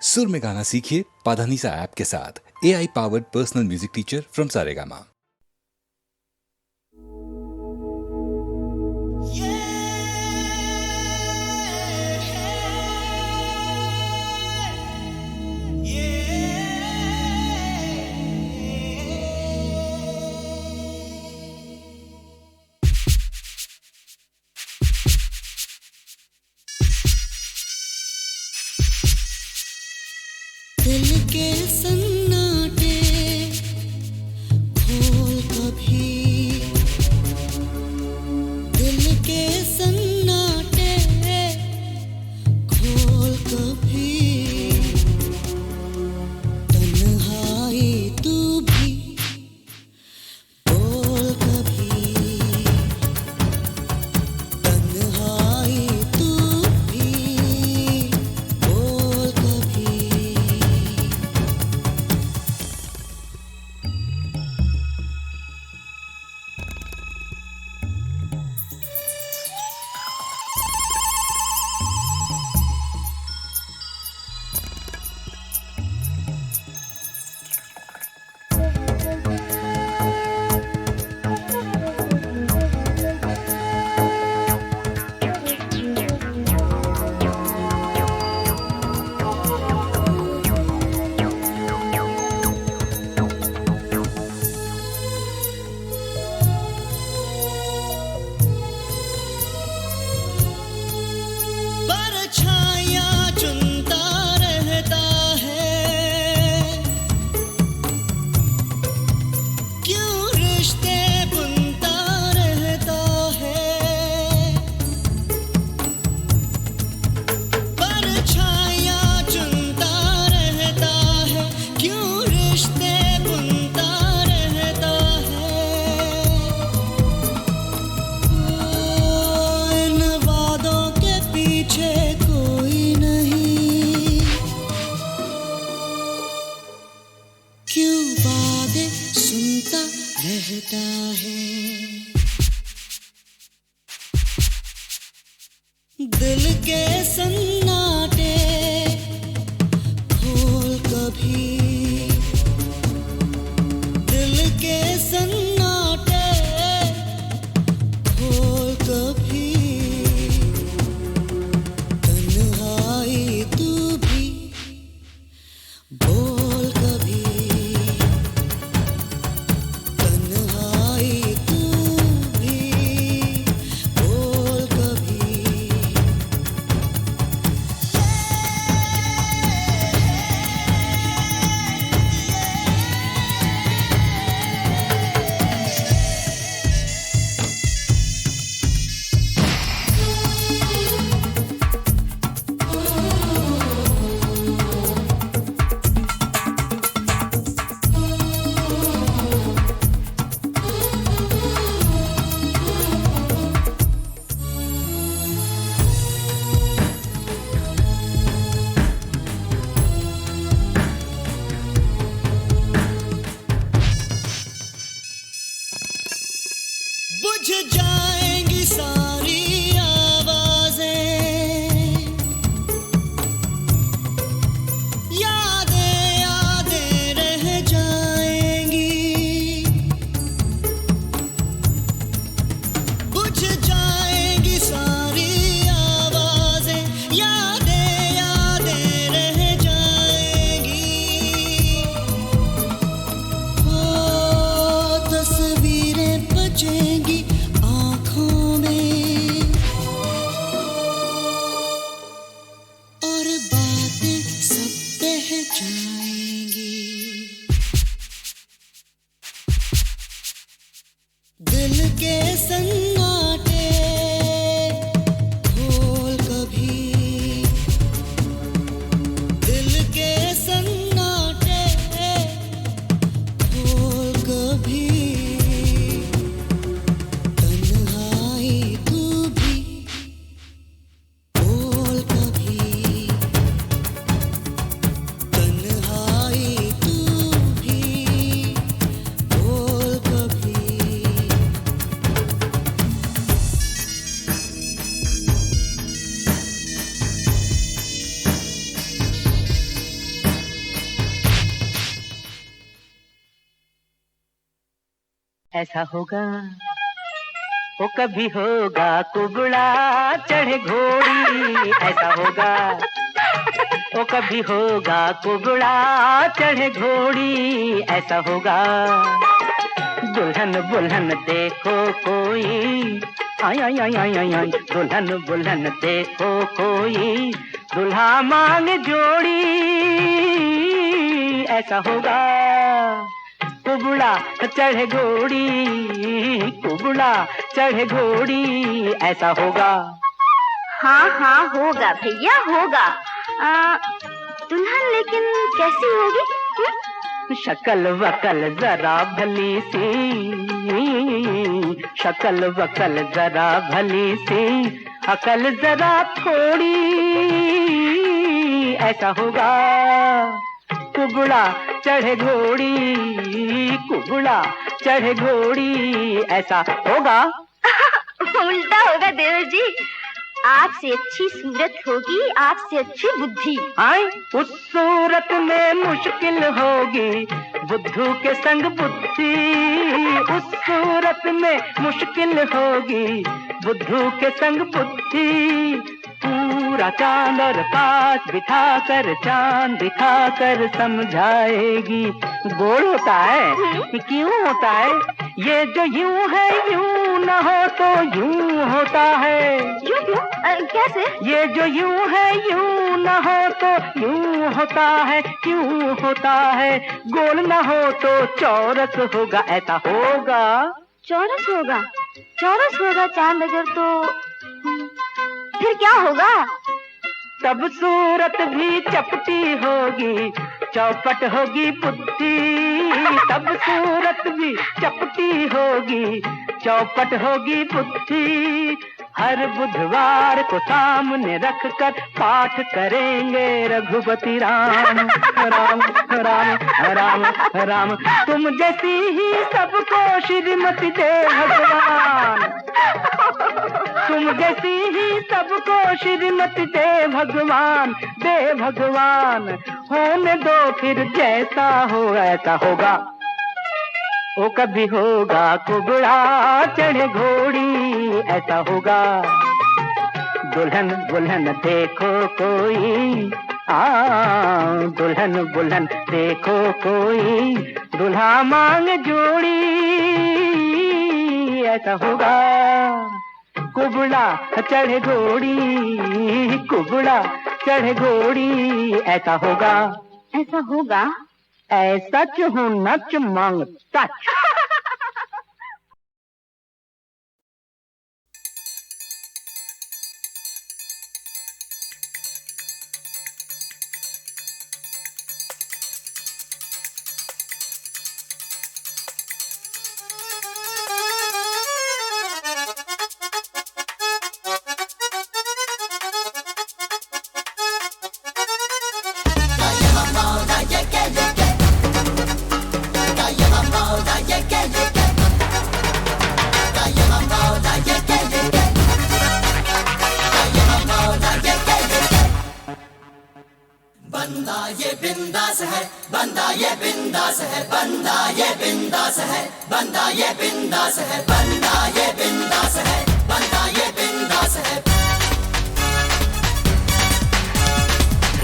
सुर में गाना सीखिए पाधानीसा ऐप के साथ। AI powered personal music teacher from Saregama. दिल के सन्नाटे खोल कभी, दिल के सन्नाटे खोल कभी, तन्हाई तू भी बोल कभी, तन्हाई तू भी बोल कभी। परछाया चुनता रहता है, क्यों रिश्ते बुनता रहता है। परछाया चुनता रहता है, क्यों रिश्ते बुनता रहता है। इन वादों के पीछे कोई नहीं, क्यों वादे सुनता रहता है। दिल के सन्नाटे खोल कभी, दिल के सन्नाटे खोल कभी, तन्हाई तू भी बोल कभी, तन्हाई तू ऐसा होगा वो कभी होगा कुबड़ा चढ़े घोड़ी, ऐसा होगा वो कभी होगा कुबड़ा चढ़े घोड़ी, ऐसा होगा। दुल्हन बुल्हन देखो कोई, आई आई आई आई आई आई, दुल्हन बुल्हन देखो कोई, दुल्हा मांग जोड़ी, ऐसा होगा। कुबड़ा चढ़े घोड़ी, कुबड़ा चढ़े घोड़ी, ऐसा होगा। हाँ हाँ होगा भैया होगा। दुल्हन लेकिन कैसी होगी? शक्ल वकल जरा भली सी, शक्ल वकल जरा भली सी, अकल जरा थोड़ी, ऐसा होगा। कुबड़ा चढ़े घोड़ी, कुबड़ा चढ़े घोड़ी, ऐसा होगा। उल्टा होगा देवर जी, आपसे अच्छी सूरत होगी, आपसे अच्छी बुद्धि। आई उस सूरत में मुश्किल होगी बुद्धू के संग बुद्धि, उस सूरत में मुश्किल होगी बुद्धू के संग बुद्धि। पूरा चांद और पास बिठा कर चांद दिखा कर समझाएगी। गोल होता है क्यों होता है, ये जो यूं है यूं न हो तो यूं होता है। यूं क्यों? कैसे? ये जो यूं है यूं न हो तो यूं होता है, क्यों होता है। गोल न हो तो चौरस होगा, ऐसा होगा। चौरस होगा? चौरस होगा चांद अगर तो फिर क्या होगा? तब सूरत भी चपटी होगी, चौपट होगी बुद्धि। तब सूरत भी चपटी होगी, चौपट होगी बुद्धि। हर बुधवार को सामने रख कर पाठ करेंगे रघुपति राम राम राम राम राम। तुम जैसी ही सबको श्रीमती दे भगवान, तुम जैसी ही सबको श्रीमती दे भगवान, दे भगवान। होने दो फिर जैसा हो ऐसा होगा। वो कभी होगा कुबड़ा चढ़े घोड़ी, ऐसा होगा। दुल्हन बुल्हन देखो कोई, दुल्हन बुल्हन देखो कोई, दुल्हा मांग जोड़ी, ऐसा होगा। कुबड़ा चढ़े घोड़ी, कुबड़ा चढ़े घोड़ी, ऐसा होगा। ऐसा होगा? ऐसा हूँ नच मांग सच। बंदा ये बिंदास है, बंदा ये बिंदास है, बंदा ये बिंदास है, बंदा ये बिंदास है, बंदा ये बिंदास है, बंदा ये बिंदास है।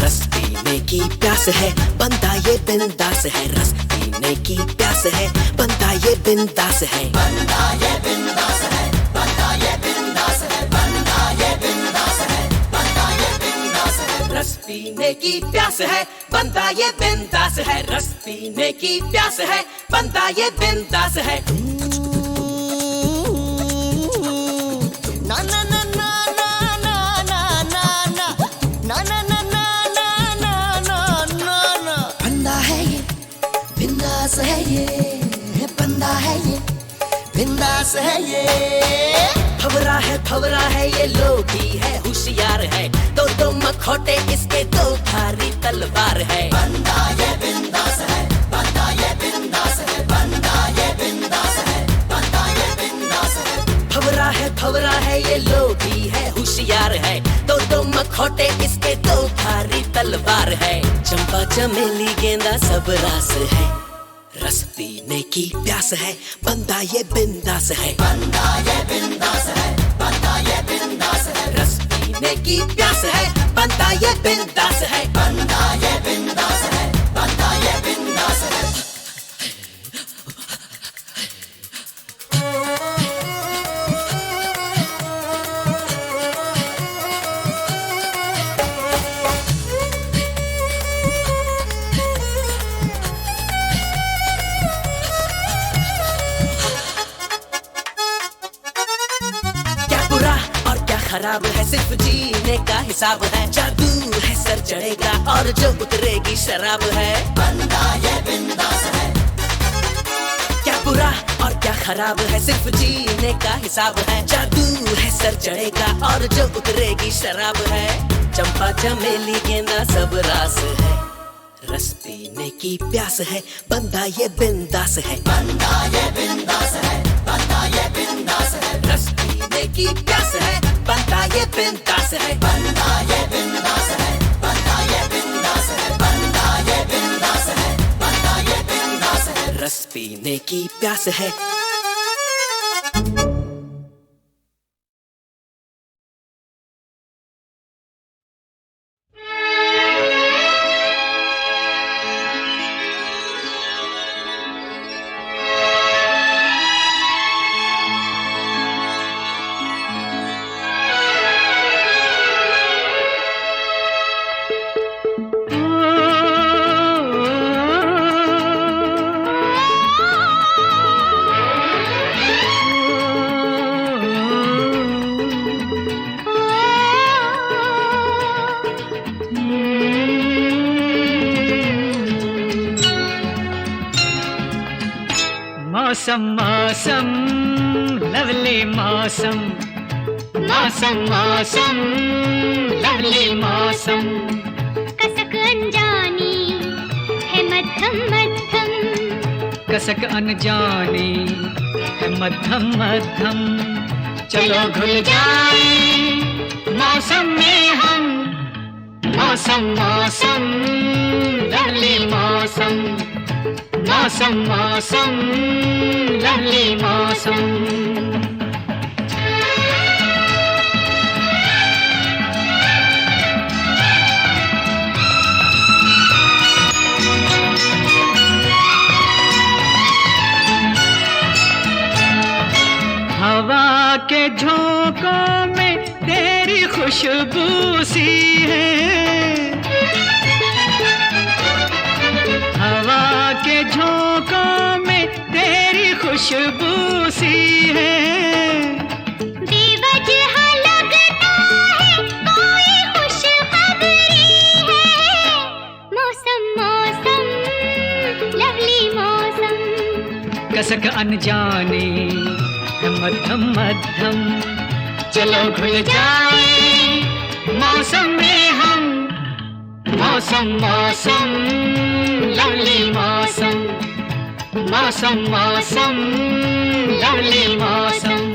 रस पीने की प्यास है, बंदा ये बिंदास है, रस पीने की प्यास है, बंदा ये बिंदास है, बंदा ये बिंदास है, बंदा ये बिंदास है, बंदा ये बिंदास है, बंदा ये बिंदास है। रस पीने की प्यास है, बंदा ये बिंदास है, रस पीने की प्यास है, बंदा ये बिंदास है। ना ना ना ना ना ना ना ना ना ना ना ना ना ना ना ना ना। बंदा है ये, बिंदास है ये, बंदा है ये, बिंदास है ये। भवरा है ये लोभी है, होशियार है, दो मखौटे इसके, दो धारी तलवार है। बंदा ये बिंदास है, बंदा ये बिंदास है, बंदा ये बिंदास है, बंदा ये बिंदास है। भवरा है ये लोभी है, होशियार है, दो मखौटे इसके, दो धारी तलवार है। चंपा चमेली गेंदा सब रास है, रस पीने की प्यास है, बंदा ये बिंदास है। रस पीने की प्यास है, बंदा ये बिंदास है। खराब है सिर्फ जीने का हिसाब है, जादू है सर चढ़ेगा और जो उतरेगी शराब है। बंदा ये बिंदास है। क्या बुरा और क्या खराब है सिर्फ जीने का हिसाब है, जादू है सर चढ़ेगा और जो उतरेगी शराब है। चंपा चमेली गेंदा सब रास है, रस पीने की प्यास है, बंदा ये बिंदास है। बंदा ये बिंदास है, बंदा ये बिंदास है। रस पीने की प्यास है, बंदा ये बिंदास है। बंदा ये बिंदास है, बंदा ये बिंदास है। बंदा ये बिंदास है, बंदा ये बिंदास है। रस पीने की प्यास है। मौसम मौसम लवली मौसम, मौसम मौसम लवली मौसम। कसक अनजानी है मध्यम मध्यम, कसक अनजानी है मध्यम मध्यम। चलो घुल जाए मौसम में हम, मौसम मौसम लवली मौसम, मौसम मौसम लवली मौसम। हवा के झोंकों में तेरी खुशबू सी है, हवा के झोंकों में तेरी खुशबू सी है। बेवजह लगता है कोई खुशखबरी है, मौसम मौसम लवली मौसम। कसक अनजानी है मध्यम मध्यम, चलो घुल जाए मौसम में हम, मौसम मौसम लवली मौसम, मौसम मौसम लवली मौसम।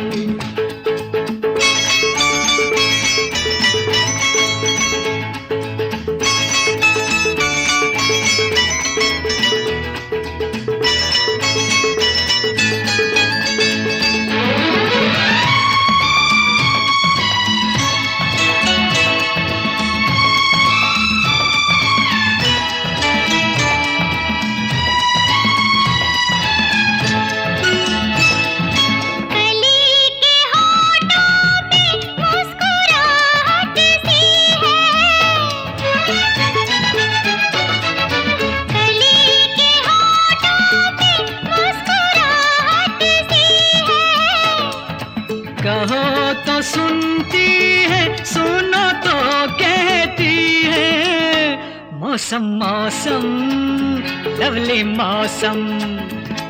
कहो तो सुनती है, सुनो तो कहती है, मौसम मौसम लवली मौसम।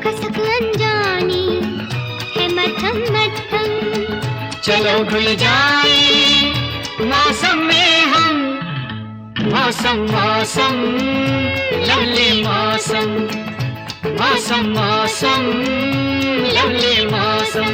कसक अनजानी है मध्यम मध्यम, चलो घुल जाए मौसम में हम, मौसम मौसम लवली मौसम, मौसम मौसम लवली मौसम।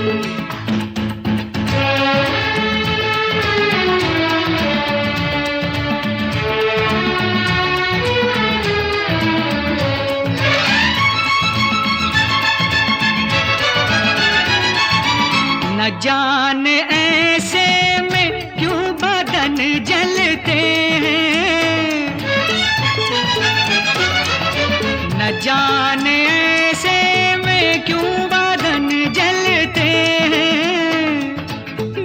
जाने ऐसे में क्यों बदन जलते हैं, न जाने ऐसे में क्यों बदन जलते हैं।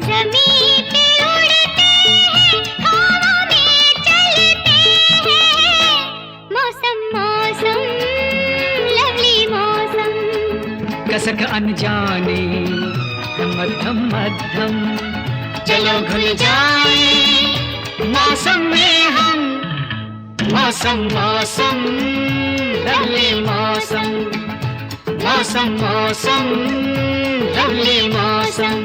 ज़मीन पे उड़ते हैं, हवा में चलते हैं, मौसम मौसम लवली मौसम। कसक अनजाने मध्यम मध्यम, चलो घुल जाए मौसम में हम, मौसम मौसम लवली मौसम, मौसम मौसम लवली मौसम।